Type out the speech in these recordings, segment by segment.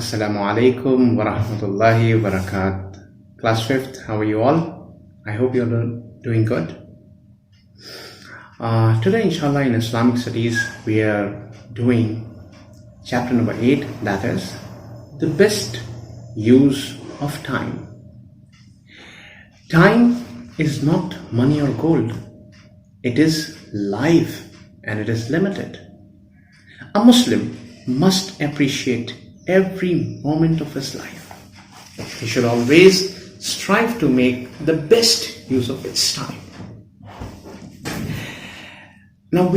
Assalamu alaikum wa rahmatullahi wa barakatuh. Class 5th, how are you all? I hope you're doing good. Today, inshallah, in Islamic studies, we are doing chapter number 8, that is the best use of time. Time is not money or gold. It is life and it is limited. A Muslim must appreciate every moment of his life. He should always strive to make the best use of its time. Now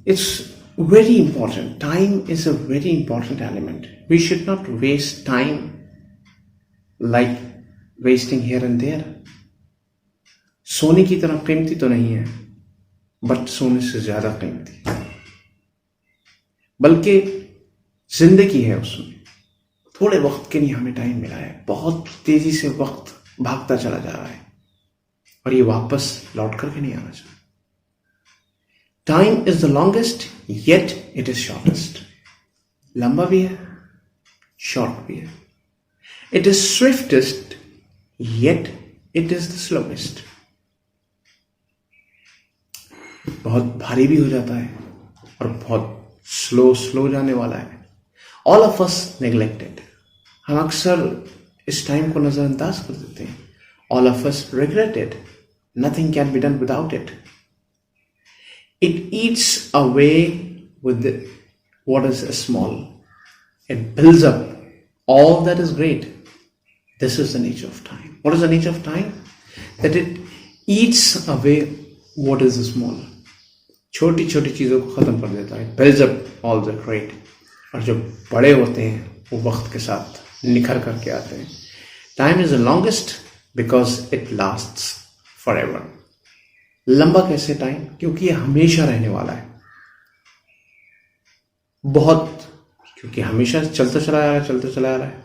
it's very important. Time is a very important element. We should not waste time like wasting here and there. सोने की तरह कीमती तो नहीं है, but सोने से ज्यादा कीमती, बल्कि जिंदगी है उसमें। थोड़े वक्त के लिए हमें टाइम मिला है, बहुत तेजी से वक्त भागता चला जा रहा है और ये वापस लौट करके नहीं आना चाहिए। Time is the longest yet it is shortest. लंबा भी है, शॉर्ट भी है। It is swiftest yet it is the slowest. बहुत भारी भी हो जाता है और बहुत स्लो जाने वाला है। All of us neglected. हम अक्सर इस टाइम को नजरअंदाज कर देते हैं। All of us regretted. Nothing can be done without it. It eats away with what is small. It builds up all that is great. This is the nature of time. What is the nature of time? That it eats away what is small. छोटी छोटी चीजों को खत्म कर देता है। Builds up all the great. और जो बड़े होते हैं वो वक्त के साथ निखर करके आते हैं। Time is the longest because it lasts for ever. लंबा कैसे टाइम? क्योंकि ये हमेशा रहने वाला है। बहुत, क्योंकि हमेशा चलता चला आ रहा है।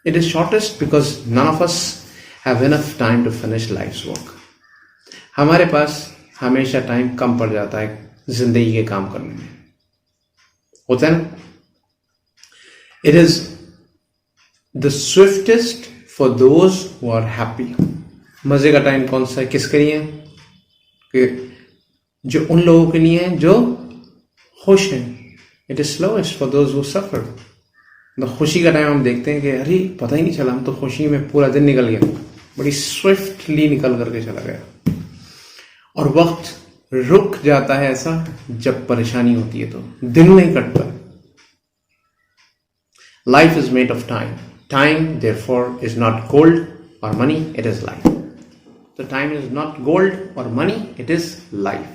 It is shortest because none of us have enough time to finish life's work. हमारे पास हमेशा टाइम कम पड़ जाता है जिंदगी के काम करने में। होता है ना? It is the swiftest for those who are happy. मजे का टाइम कौन सा है? किसके लिए? कि जो उन लोगों के लिए है जो खुश हैं। It is slowest for those who suffer. तो खुशी का टाइम हम देखते हैं कि अरे पता ही नहीं चला, हम तो खुशी में पूरा दिन निकल गया, बड़ी स्विफ्टली निकल करके चला गया। और वक्त रुक जाता है ऐसा जब परेशानी होती है, तो दिन नहीं कटता। Life is made of time. Time therefore is not gold or money, it is life. तो time is not gold or money, it is life.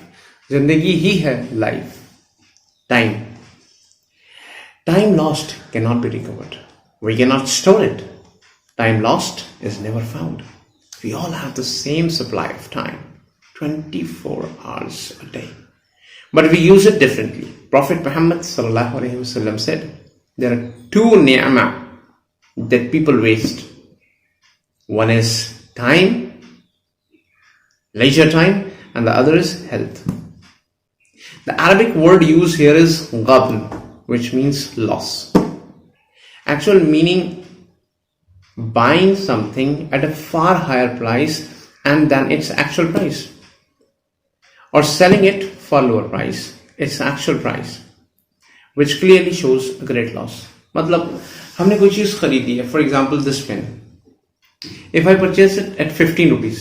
जिंदगी ही है life. Time lost cannot be recovered. We cannot store it. Time lost is never found. We all have the same supply of time, 24 hours a day, but we use it differently. Prophet Muhammad sallallahu alaihi wasallam said there are two ni'mah that people waste. One is time, leisure time, and the other is health. The Arabic word used here is ghabn, which means loss. Actual meaning, buying something at a far higher price and than its actual price, or selling it for lower price, its actual price, which clearly shows a great loss. मतलब हमने कोई चीज खरीदी है, for example this pen, if I purchase it at 15 rupees,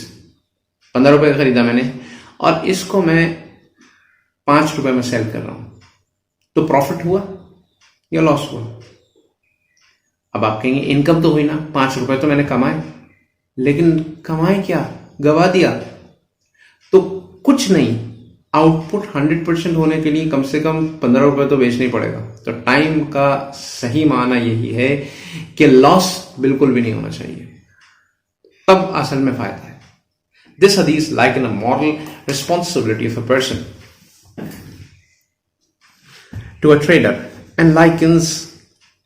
15 रुपए का खरीदा मैंने, और इसको मैं 5 रुपए में सेल कर रहा हूं, तो प्रॉफिट हुआ या लॉस हुआ? अब आप कहेंगे इनकम तो हुई ना, 5 रुपए तो मैंने कमाए, लेकिन कमाए क्या? गवा दिया। तो कुछ नहीं, आउटपुट 100% होने के लिए कम से कम 15 रुपए तो बेचना ही पड़ेगा। तो टाइम का सही माना यही है कि लॉस बिल्कुल भी नहीं होना चाहिए, तब असल में फायदा है। दिस हदीस like in a moral responsibility of a person to a trader and लाइकन्स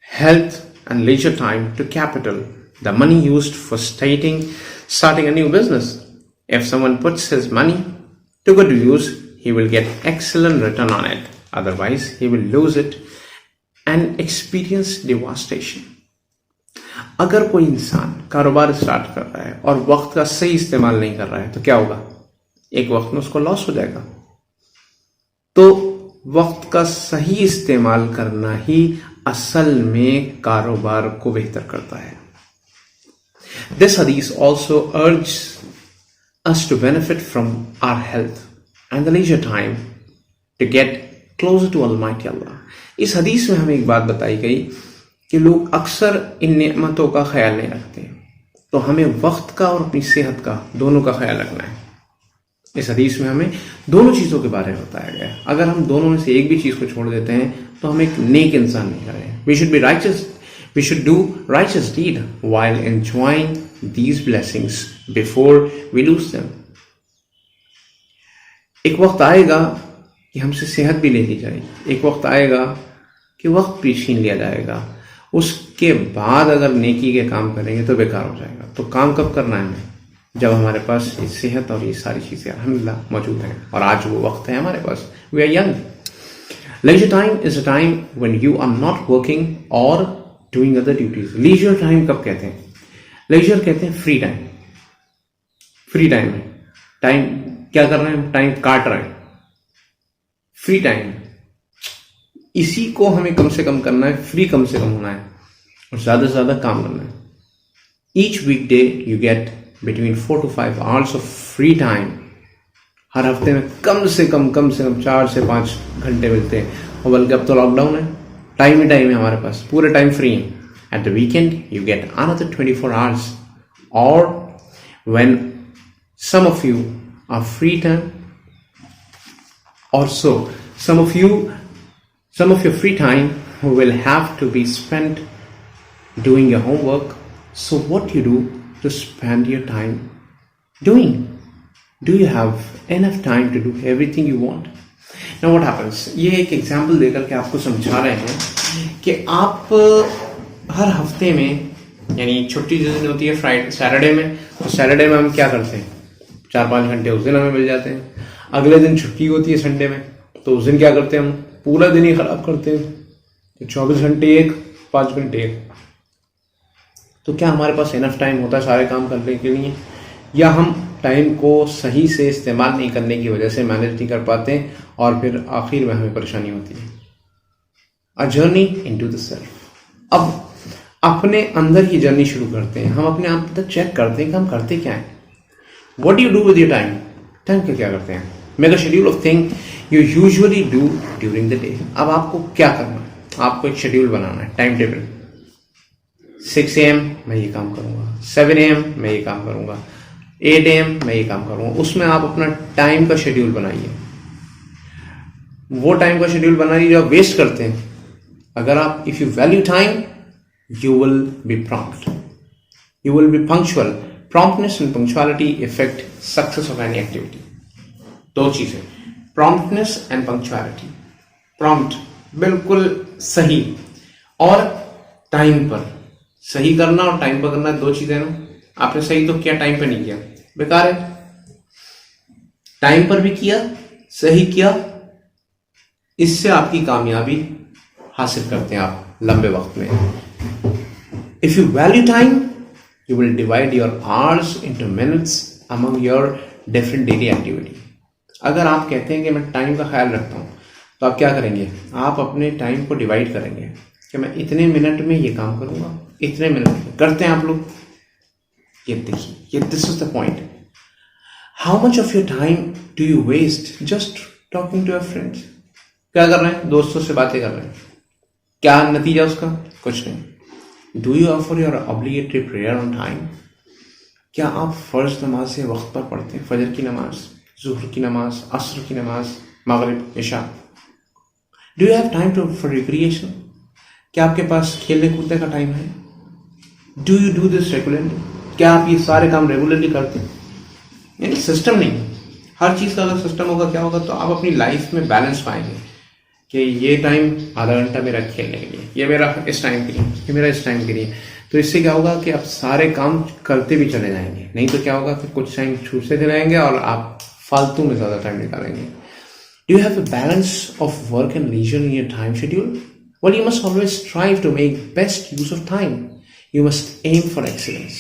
health and leisure time to capital, the money used for starting a new business. If someone puts his money to good use, he will get excellent return on it. Otherwise, he will lose it and experience devastation. अगर कोई इंसान कारोबार start कर रहा है और वक्त का सही इस्तेमाल नहीं कर रहा है तो क्या होगा? एक वक्त में उसको लॉस हो जाएगा। तो वक्त का सही इस्तेमाल करना ही असल में कारोबार को बेहतर करता है। This hadith also urges us to benefit from our health and the leisure time to get closer to Almighty Allah. इस हदीस में हमें एक बात बताई गई कि लोग अक्सर इन नेमतों का ख्याल नहीं रखते, तो हमें वक्त का और अपनी सेहत का दोनों का ख्याल रखना है। इस हदीस में हमें दोनों चीज़ों के बारे में बताया गया है। अगर हम दोनों में से एक भी चीज़ को छोड़ देते हैं तो हम एक नेक इंसान नहीं रहे। We should be righteous. We should do righteous deed while enjoying these blessings before we lose them. एक वक्त आएगा कि हमसे सेहत भी ले ली जाएगी, एक वक्त आएगा कि वक्त भी छीन लिया जाएगा। उसके बाद अगर नेकी के काम करेंगे तो बेकार हो जाएगा। तो काम कब करना है हमें? जब हमारे पास ये सेहत और ये सारी चीज़ें अल्हम्दुलिल्लाह मौजूद हैं, और आज वो वक्त है हमारे पास। We are young. Leisure time is a time when you are not working or doing other duties. Leisure time कब कहते हैं? Leisure कहते हैं फ्री टाइम। फ्री टाइम है, टाइम क्या कर रहे हैं? टाइम काट रहे हैं, फ्री टाइम। इसी को हमें कम से कम करना है, फ्री कम से कम होना है और ज़्यादा से ज़्यादा काम करना है। Each weekday you get between 4 to 5 hours of free time. हर हफ्ते में कम से कम 4 से 5 घंटे मिलते हैं। और बल्कि अब तो लॉकडाउन है, टाइम ही टाइम है हमारे पास, पूरे टाइम फ्री है। At the weekend you get another 24 hours, or when some of you are free time, or so some of your free time will have to be spent doing your homework. So what you do to spend your time doing? Do you have enough time to do everything you want? Now what happens? ये एक example देकर के आपको समझा रहे हैं कि आप हर हफ्ते में, यानी छुट्टी जिस दिन होती है फ्राइडे सैटरडे में, तो सैटरडे में हम क्या करते हैं? 4-5 घंटे उस दिन हमें मिल जाते हैं। अगले दिन छुट्टी होती है संडे में, तो उस दिन क्या करते हैं? हम पूरा दिन ही खराब करते हैं। तो 24 घंटे एक, 5 घंटे एक। तो क्या हमारे पास इनफ टाइम होता है सारे काम करने के लिए, या हम टाइम को सही से इस्तेमाल नहीं करने की वजह से मैनेज नहीं कर पाते और फिर आखिर में हमें परेशानी होती है? A journey into the self. अब अपने अंदर की जर्नी शुरू करते हैं। हम अपने आप तक चेक करते हैं कि हम करते क्या हैं। What do you do with your time? Time का क्या करते हैं? Make a schedule of thing you usually do during the day. अब आपको क्या करना है? आपको एक शेड्यूल बनाना है, टाइम टेबल। 6 AM मैं ये काम करूंगा, 7 AM मैं ये काम करूंगा, 8 AM मैं ये काम करूंगा। उसमें आप अपना टाइम का शेड्यूल बनाइए। वो टाइम का शेड्यूल बनाइए जो आप वेस्ट करते हैं। अगर आप if you value time you will be prompt, you will be punctual. Promptness and punctuality effect success of any activity. दो चीजें, प्रॉम्प्टनेस एंड पंक्चुअलिटी। प्रॉम्प्ट बिल्कुल सही, और टाइम पर सही करना और टाइम पर करना दो चीजें ना। आपने सही तो किया, टाइम पर नहीं किया, बेकार है। टाइम पर भी किया, सही किया, इससे आपकी कामयाबी हासिल करते हैं आप लंबे वक्त में। If you value time you will divide your hours into minutes among your different daily activity. अगर आप कहते हैं कि मैं टाइम का ख्याल रखता हूं, तो आप क्या करेंगे? आप अपने टाइम को डिवाइड करेंगे कि मैं इतने मिनट में ये काम करूंगा, इतने मिनट में। करते हैं आप लोग? ये देखिए, ये this is the point. How much of your time do you waste just talking to your friends? क्या कर रहे हैं? दोस्तों से बातें कर रहे हैं। क्या नतीजा उसका? कुछ नहीं। Do you offer your obligatory prayer on time? क्या आप फर्ज नमाजें वक्त पर पढ़ते हैं? फजर की नमाज, जुहर की नमाज, असर की नमाज, मगरिब, इशा। Do you have time to for recreation? क्या आपके पास खेलने कूदने का टाइम है? Do you do this regularly? क्या आप ये सारे काम रेगुलरली करते हैं? यानी सिस्टम नहीं, हर चीज़ का अगर सिस्टम होगा क्या होगा, तो आप अपनी लाइफ में बैलेंस पाएंगे कि ये टाइम आधा घंटा मेरा खेलने के लिए, ये मेरा इस टाइम के लिए, ये मेरा इस टाइम के लिए। तो इससे क्या होगा कि आप सारे काम करते भी चले जाएंगे। नहीं तो क्या होगा कि कुछ टाइम छूटते चले जाएंगे और आप फालतू में ज़्यादा टाइम निकालेंगे। Do you have a balance of work and leisure in your time schedule? Well, you must always strive to make best use of time. You must aim for excellence.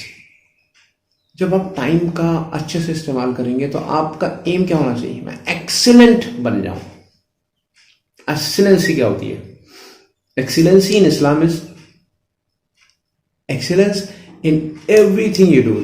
जब आप टाइम का अच्छे से इस्तेमाल करेंगे तो आपका एम क्या होना चाहिए? मैं एक्सीलेंट बन जाऊं। एक्सीलेंसी क्या होती है? Excellency in Islam is excellence in everything you do.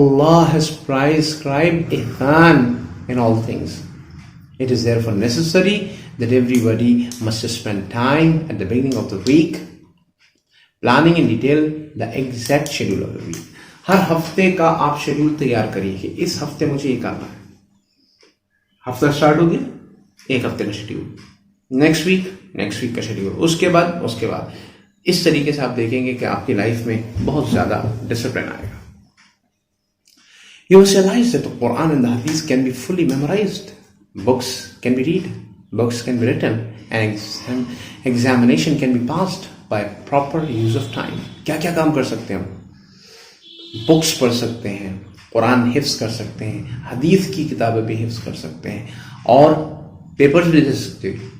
Allah has prescribed ihsan in all things. It is therefore necessary that everybody must spend time at the beginning of the week planning in detail the exact schedule of the week. हर हफ्ते का आप schedule तैयार करिए कि इस हफ्ते मुझे ये करना है। हफ्ता स्टार्ट हो गया, एक हफ्ते का शेड्यूल, नेक्स्ट वीक का शेड्यूल, उसके बाद इस तरीके से आप देखेंगे कि आपकी लाइफ में बहुत ज्यादा डिसिप्लिन आएगा। You must realize that the Quran and the Hadith can be fully memorized. Books can be read, books can be written, and examination can be passed by proper use of time. क्या क्या काम कर सकते हैं हम? Books पढ़ सकते हैं, कुरान हिफ्ज कर सकते हैं, हदीस की किताबें भी हिफ्ज कर सकते हैं, और पेपर्स भी दे सकते हैं,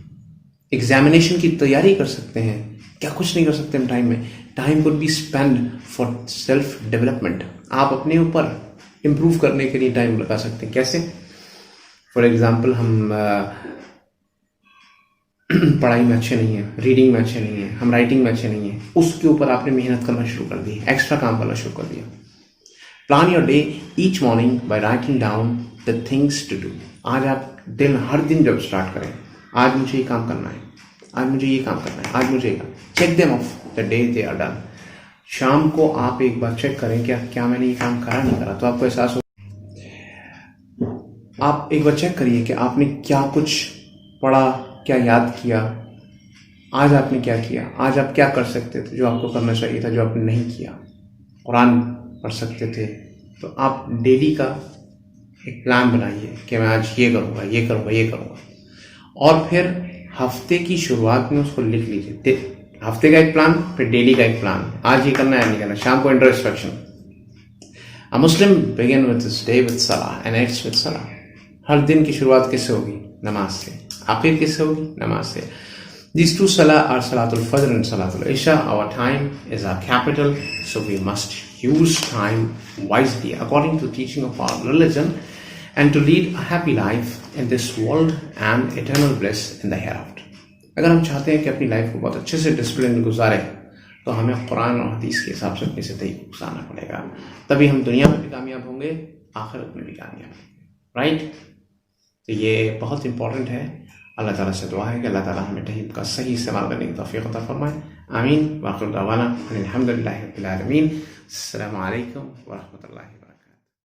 एग्जामिनेशन की तैयारी कर सकते हैं। क्या कुछ नहीं कर सकते हम टाइम में? Time could be spend for self development. आप अपने ऊपर इम्प्रूव करने के लिए टाइम लगा सकते हैं। कैसे? फॉर एग्जाम्पल, हम पढ़ाई में अच्छे नहीं है, रीडिंग में अच्छे नहीं है, हम राइटिंग में अच्छे नहीं है, उसके ऊपर आपने मेहनत करना शुरू कर दी, एक्स्ट्रा काम करना शुरू कर दिया। Plan your day each morning by writing down the things to do. आज आप हर दिन जब स्टार्ट करें, आज मुझे ये काम करना है, आज मुझे ये काम करना है, आज मुझे ये check them off the day they are done. शाम को आप एक बार चेक करें क्या मैंने ये काम करा नहीं करा, तो आपको एहसास हो। आप एक बार चेक करिए कि आपने क्या कुछ पढ़ा, क्या याद किया, आज आपने क्या किया, आज आप क्या कर सकते थे जो आपको करना चाहिए था, जो आपने नहीं किया। कुरान पढ़ सकते थे, तो आप डेली का एक प्लान बनाइए कि मैं आज ये करूँगा, ये करूँगा, ये करूँगा, और फिर हफ्ते की शुरुआत में उसको लिख लीजिए। हफ्ते का एक प्लान, फिर डेली का एक प्लान, आज ये करना है नहीं करना, शाम को introspection. A Muslim begin with his day with सलाह एंड एंड्स विद सलाह। हर दिन की शुरुआत किससे होगी? नमाज से। आखिर किससे होगी? नमाज से। These two salah are Salatul Fajr and Salatul Isha. Our time is our capital, so we must use time wisely according to the teaching of our religion and to lead a happy life in this world and eternal bliss in the hereafter. अगर हम चाहते हैं कि अपनी life को बहुत अच्छे से डिसिप्लिन गुजारें, तो हमें कुरान और हदीस के हिसाब से अपनी ज़िंदगी को गुजारना पड़ेगा। तभी हम दुनिया में भी कामयाब होंगे, आखिरत में भी कामयाब होंगे। राइट? तो ये बहुत इंपॉर्टेंट है। अल्लाह ताला से दुआ है कि अल्लाह ताला हमें टाइम का सही इस्तेमाल करने की तौफीक अता फरमाए। आमीन। व आखिर दावाना अनिल हम्दुलिल्लाहि रब्बिल आलमीन। अस्सलामु अलैकुम व रहमतुल्लाहि व बरकातुहू।